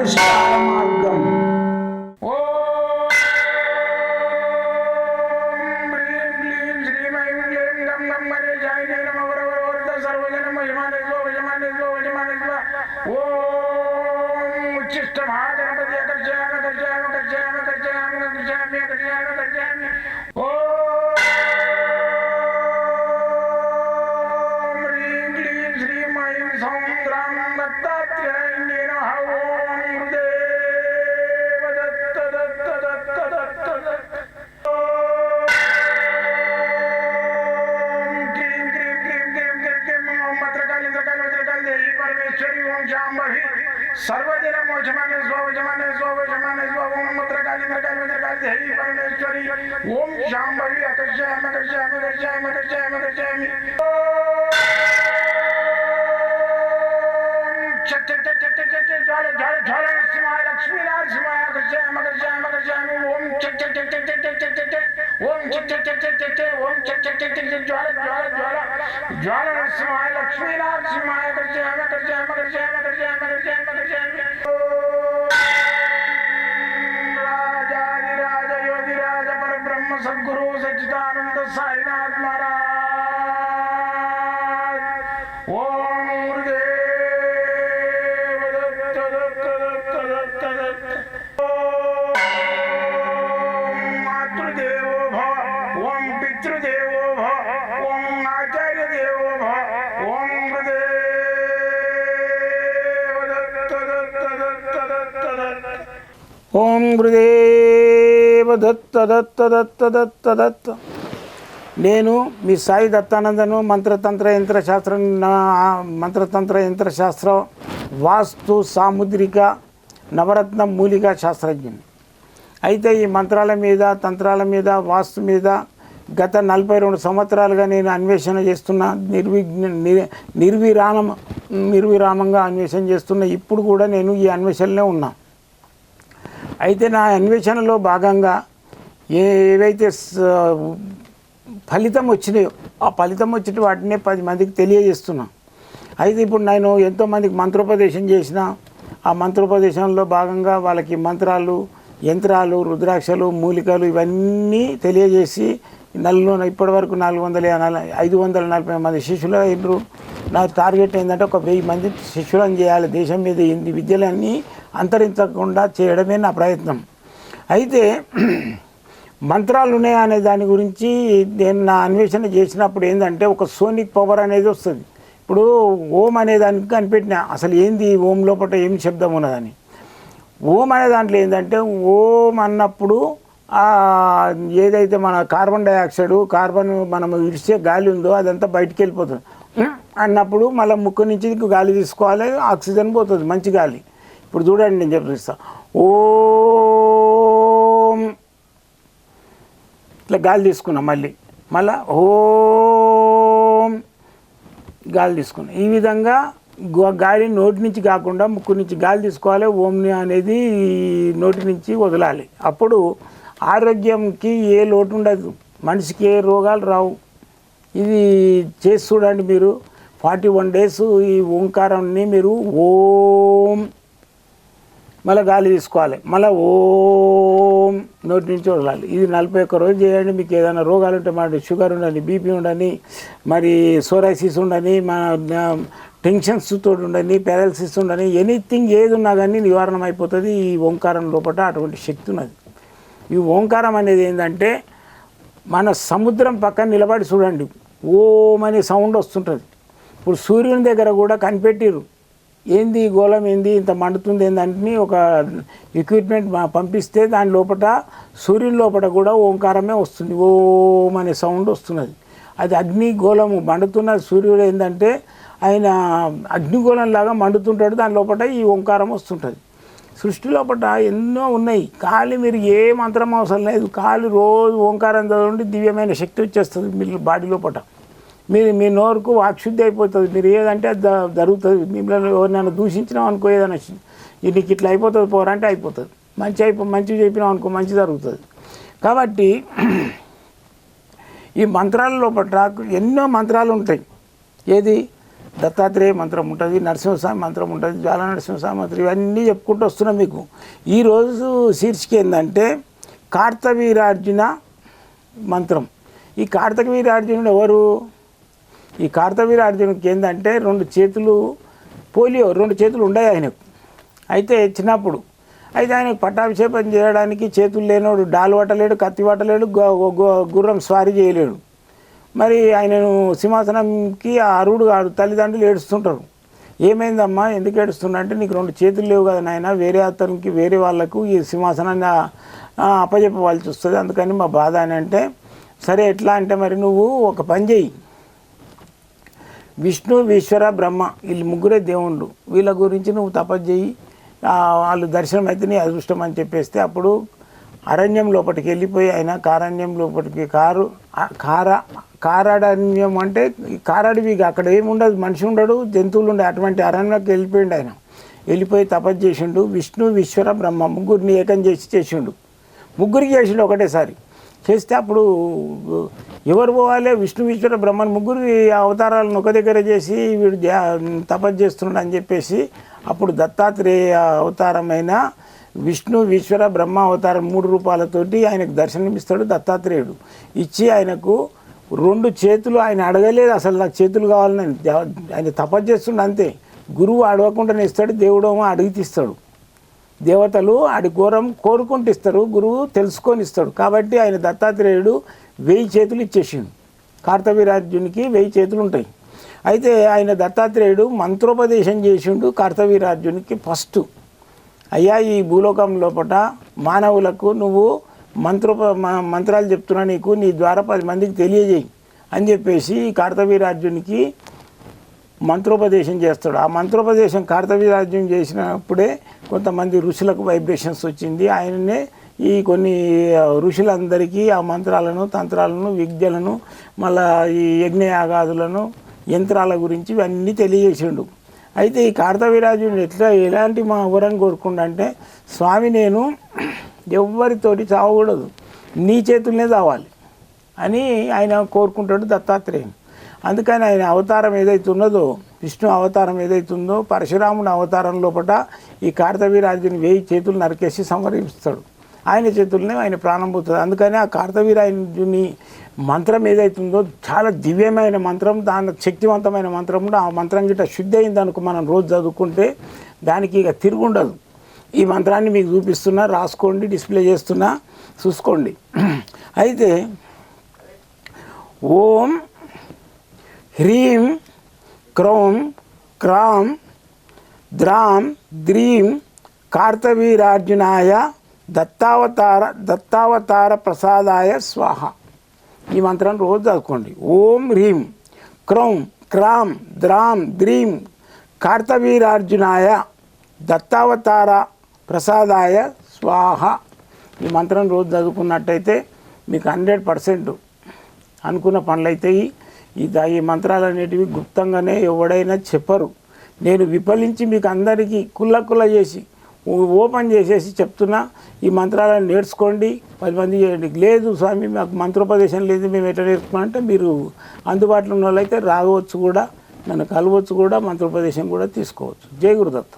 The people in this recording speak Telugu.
పరిష్కార మార్గం. सर्वदिन मोचमाने स्वजमाने स्वजमाने स्वम मत्रकाली मत्रकाली मत्रकाली देवी परमेश्वरी ओम शांभवी अकर्षयामि अकर्षयामि अकर्षयामि अकर्षयामि अकर्षयामि चट चट चट चट चट ज्वाल ज्वाल ज्वाल नरसिंहाय लक्ष्मी नरसिंहाय अकर्षयामि अकर्षयामि अकर्षयामि ओम चट चट चट चट चट चट चट ओम चट चट चट चट चट ओम चट चट चट चट ज्वाल ज्वाल ज्वाल ज्वाल नरसिंहाय लक्ष्मी नरसिंहाय अकर्षयामि अकर्षयामि अकर्षयामि अकर्षयामि अकर्षयामि अकर्षयामि राजाधिराज योगिराज परब्रह्म सद्गुरु सच्चिदानंद साईनाथ महाराज ओम गुरुदेव दत्त दत्त दत्त दत्त दत्त ओम मातृदेवो भव ओम पितृदेवो भव ओम आचार्य देवो भव ओम ఓం గురుదేవ దత్త దత్త దత్త దత్త దత్త. నేను మీ సాయి దత్తానందను మంత్రతంత్ర యంత్రశాస్త్రం వాస్తు సాముద్రిక నవరత్న మూలికా శాస్త్రజ్ఞుని. అయితే ఈ మంత్రాల మీద తంత్రాల మీద వాస్తు మీద గత 42 సంవత్సరాలుగా నేను అన్వేషణ చేస్తున్న నిర్విరామంగా అన్వేషణ చేస్తున్న. ఇప్పుడు కూడా నేను ఈ అన్వేషణలో ఉన్నా. అయితే నా అన్వేషణలో భాగంగా ఏవైతే ఫలితం వచ్చినాయో ఆ ఫలితం వచ్చిన వాటినే 10 మందికి తెలియజేస్తున్నా. అయితే ఇప్పుడు నేను ఎంతోమందికి మంత్రోపదేశం చేసిన. ఆ మంత్రోపదేశంలో భాగంగా వాళ్ళకి మంత్రాలు, యంత్రాలు, రుద్రాక్షలు, మూలికలు ఇవన్నీ తెలియజేసి ఇప్పటివరకు 540 మంది శిష్యులు అయినరు. నా టార్గెట్ ఏంటంటే ఒక 1000 మంది శిష్యులను చేయాలి. దేశం మీద ఈ విద్యలన్నీ అంతరించకుండా చేయడమే నా ప్రయత్నం. అయితే మంత్రాలు ఉన్నాయా అనే దాని గురించి నేను నా అన్వేషణ చేసినప్పుడు ఏంటంటే ఒక సోనిక్ పవర్ అనేది వస్తుంది. ఇప్పుడు ఓం అనే దానికి కనిపెట్టిన అసలు ఏంది ఓం లోపల ఏం శబ్దం ఉన్నదని. ఓం అనే దాంట్లో ఏంటంటే ఓం అన్నప్పుడు ఏదైతే మన కార్బన్ డైఆక్సైడ్ మనం ఇడిచే గాలి ఉందో అదంతా బయటికి వెళ్ళిపోతుంది. అన్నప్పుడు మళ్ళీ ముక్కు నుంచి గాలి తీసుకోవాలి, ఆక్సిజన్ పోతుంది, మంచి గాలి. ఇప్పుడు చూడండి నేను చెప్పిస్తా. ఓం ఇట్లా గాలి తీసుకున్నాం, మళ్ళీ ఓం గాలి తీసుకున్నాం. ఈ విధంగా గాలి నోటి నుంచి కాకుండా ముక్కు నుంచి గాలి తీసుకోవాలి. ఓంని అనేది నోటి నుంచి వదలాలి. అప్పుడు ఆరోగ్యంకి ఏ లోటు ఉండదు, మనిషికి ఏ రోగాలు రావు. ఇది చేసి చూడండి మీరు. 41 డేస్ ఈ ఓంకారాన్ని మీరు ఓం మళ్ళీ గాలి తీసుకోవాలి, మళ్ళీ ఓం నోటి నుంచి వదలాలి. ఇది 41 రోజు చేయండి. మీకు ఏదైనా రోగాలు ఉంటే మరి షుగర్ ఉండని, బీపీ ఉండని, మరి సోరైసిస్ ఉండని, మన టెన్షన్స్ తోటి ఉండని, పారాలసిస్ ఉండని, ఎనీథింగ్ ఏది ఉన్నా కానీ నివారణ అయిపోతుంది. ఈ ఓంకారం లోపల అటువంటి శక్తి ఉన్నది. ఈ ఓంకారం అనేది ఏంటంటే మన సముద్రం పక్కన నిలబడి చూడండి, ఓం అనే సౌండ్ వస్తుంటుంది. ఇప్పుడు సూర్యుని దగ్గర కూడా కనిపెట్టిరు. ఏంది గోళం ఏంది ఇంత మండుతుంది ఏందని ఒక ఎక్విప్మెంట్ పంపిస్తే దాని లోపల సూర్యుని లోపల కూడా ఓంకారమే వస్తుంది, ఓం అనే సౌండ్ వస్తున్నది. అది అగ్నిగోళము మండుతున్న సూర్యుడు ఏంటంటే ఆయన అగ్నిగోళంలాగా మండుతుంటాడు, దాని లోపల ఈ ఓంకారం వస్తుంటుంది. సృష్టి లోపల ఎన్నో ఉన్నాయి. ఖాళీ మీరు ఏ మంత్రం అవసరం లేదు, ఖాళీ రోజు ఓంకారం చదవండి, దివ్యమైన శక్తి వచ్చేస్తుంది మీరు బాడీ లోపల. మీ నోరుకు వాక్శుద్ధి అయిపోతుంది. మీరు ఏదంటే అది జరుగుతుంది. మిమ్మల్ని ఎవరినైనా దూషించినాం అనుకో, ఏదైనా నీకు ఇట్లా అయిపోతుంది పోరంటే అయిపోతుంది. మంచి చెప్పినాం అనుకో మంచి జరుగుతుంది. కాబట్టి ఈ మంత్రాల లోపల ఎన్నో మంత్రాలు ఉంటాయి. ఏది దత్తాత్రేయ మంత్రం ఉంటుంది, నరసింహస్వామి మంత్రం ఉంటుంది, జ్వాల నరసింహస్వామి మంత్రం, ఇవన్నీ చెప్పుకుంటూ వస్తున్నాం మీకు. ఈరోజు శీర్షిక ఏంటంటే కార్తవీర్యార్జున మంత్రం. ఈ కార్తవీర్యార్జునుడు ఎవరు? ఈ కార్తవీర్యార్జునుడికి ఏంటంటే 2 చేతులు, పోలియో 2 చేతులు ఉన్నాయి ఆయనకు. అయితే చిన్నప్పుడు అయితే ఆయనకు పట్టాభిషేకం చేయడానికి చేతులు లేనోడు, డాలు పట్టలేడు, కత్తి పట్టలేడు, గుర్రం స్వారీ చేయలేడు. మరి ఆయనను సింహాసనంకి అరుడు కాడు, తల్లిదండ్రులు ఏడుస్తుంటారు. ఏమైందమ్మా, ఎందుకు ఏడుస్తున్నా అంటే నీకు 2 చేతులు లేవు కదా నాయన, వేరే అతనికి వేరే వాళ్ళకు ఈ సింహాసనాన్ని అప్పచెప్పవలసి వస్తుంది, అందుకని మా బాధ అని అంటే, సరే ఎట్లా అంటే మరి నువ్వు ఒక పని చేయి, విష్ణు ఈశ్వర బ్రహ్మ వీళ్ళు ముగ్గురే దేవుళ్ళు, వీళ్ళ గురించి నువ్వు తపస్సు చేయి, వాళ్ళు దర్శనం అయితే నీ అదృష్టం అని చెప్పేస్తే అప్పుడు అరణ్యం లోపలికి వెళ్ళిపోయి ఆయన కారణ్యం లోపలికి కారారణ్యం అంటే కారడివిగా అక్కడ ఏముండదు, మనిషి ఉండడు, జంతువులు ఉండే, అటువంటి అరణ్యంలోకి వెళ్ళిపోయిండు. ఆయన వెళ్ళిపోయి తపస్సు చేసిండు, విష్ణు ఈశ్వర బ్రహ్మ ముగ్గురిని ఏకం చేసిండు. ముగ్గురికి చేసిండు ఒకటేసారి. చేస్తే అప్పుడు ఎవరు పోవాలి, విష్ణు ఈశ్వర బ్రహ్మను ముగ్గురి అవతారాలను ఒక దగ్గర చేసి వీడు తపస్సు చేస్తున్నాడు అని చెప్పేసి అప్పుడు దత్తాత్రేయ అవతారమైన విష్ణు ఈశ్వర బ్రహ్మ అవతారం 3 రూపాలతోటి ఆయనకు దర్శనమిస్తాడు దత్తాత్రేయుడు. ఇచ్చి ఆయనకు 2 చేతులు, ఆయన అడగలేదు అసలు నాకు చేతులు కావాలని, ఆయన తపస్సు చేస్తుండే అంతే. గురువు అడగకుండానే ఇస్తాడు, దేవుడేమో అడిగి తీస్తాడు. దేవతలు అడి కోరుకుంటూ ఇస్తారు, గురువు తెలుసుకొని ఇస్తాడు. కాబట్టి ఆయన దత్తాత్రేయుడు 1000 చేతులు ఇచ్చేసిండు. కార్తవీర్యార్జునికి 1000 చేతులు ఉంటాయి. అయితే ఆయన దత్తాత్రేయుడు మంత్రోపదేశం చేసిండు కార్తవీర్యార్జునికి ఫస్ట్. అయ్యా ఈ భూలోకం లోపల మానవులకు నువ్వు మంత్రాలు చెప్తున్నా, నీకు నీ ద్వారా 10 మందికి తెలియజేయి అని చెప్పేసి కార్తవీర్యార్జునికి మంత్రోపదేశం చేస్తాడు. ఆ మంత్రోపదేశం కార్తవీర్యార్జున చేసినప్పుడే కొంతమంది ఋషులకు వైబ్రేషన్స్ వచ్చింది. ఆయననే ఈ కొన్ని ఋషులందరికీ ఆ మంత్రాలను, తంత్రాలను, విద్యలను, మళ్ళా ఈ యజ్ఞయాగాదులను, యంత్రాల గురించి ఇవన్నీ తెలియజేసిండు. అయితే ఈ కార్తవీర్యార్జునుడు ఎలాంటి మా వరం కోరుకుండంటే, స్వామి నేను ఎవరితోటి చావకూడదు, నీ చేతులనే చావాలి అని ఆయన కోరుకుంటాడు దత్తాత్రేయుడు. అందుకని ఆయన అవతారం ఏదైతే ఉన్నదో, విష్ణు అవతారం ఏదైతుందో, పరశురాముని అవతారం లోపల ఈ కార్తవీర్యార్జుని 1000 చేతులు నరికేసి సంహరిస్తాడు. ఆయన చేతులనే ఆయన ప్రాణం పోతుంది. అందుకని ఆ కార్తవీర్యార్జుని మంత్రం ఏదైతుందో చాలా దివ్యమైన మంత్రం, దాని శక్తివంతమైన మంత్రం. ఆ మంత్రం గిట్ట శుద్ధి అయిందనుకో మనం రోజు చదువుకుంటే దానికి ఇక తిరుగుండదు. ఈ మంత్రాన్ని మీకు చూపిస్తున్నా, రాసుకోండి, డిస్ప్లే చేస్తున్నా, చూసుకోండి. అయితే ఓం హ్రీం క్రౌం క్రాం ద్రాం ద్రీం కార్తవీర్యార్జునాయ దత్తావతార ప్రసాదాయ స్వాహ. ఈ మంత్రం రోజు చదువుకోండి. ఓం హ్రీం క్రౌం క్రాం ద్రాం ద్రీం కార్తవీర్యార్జునాయ దత్తావతార ప్రసాదాయ స్వాహ. ఈ మంత్రం రోజు చదువుకున్నట్టయితే మీకు 100% అనుకున్న పనులు అవుతాయి. ఈ మంత్రాలు అనేటివి గుప్తంగానే ఎవడైనా చెప్పరు. నేను విఫలించి మీకు అందరికీ కుల్ల చేసి ఓపెన్ చేసేసి చెప్తున్నా. ఈ మంత్రాలను నేర్చుకోండి, 10 మంది చేయండి. లేదు స్వామి మాకు మంత్రోపదేశం లేదు, మేము ఎట్లా నేర్చుకోమంటే మీరు అందుబాటులో ఉన్న వాళ్ళైతే రావచ్చు కూడా, నన్ను కలవచ్చు కూడా, మంత్రోపదేశం కూడా తీసుకోవచ్చు. జై గురుదత్త.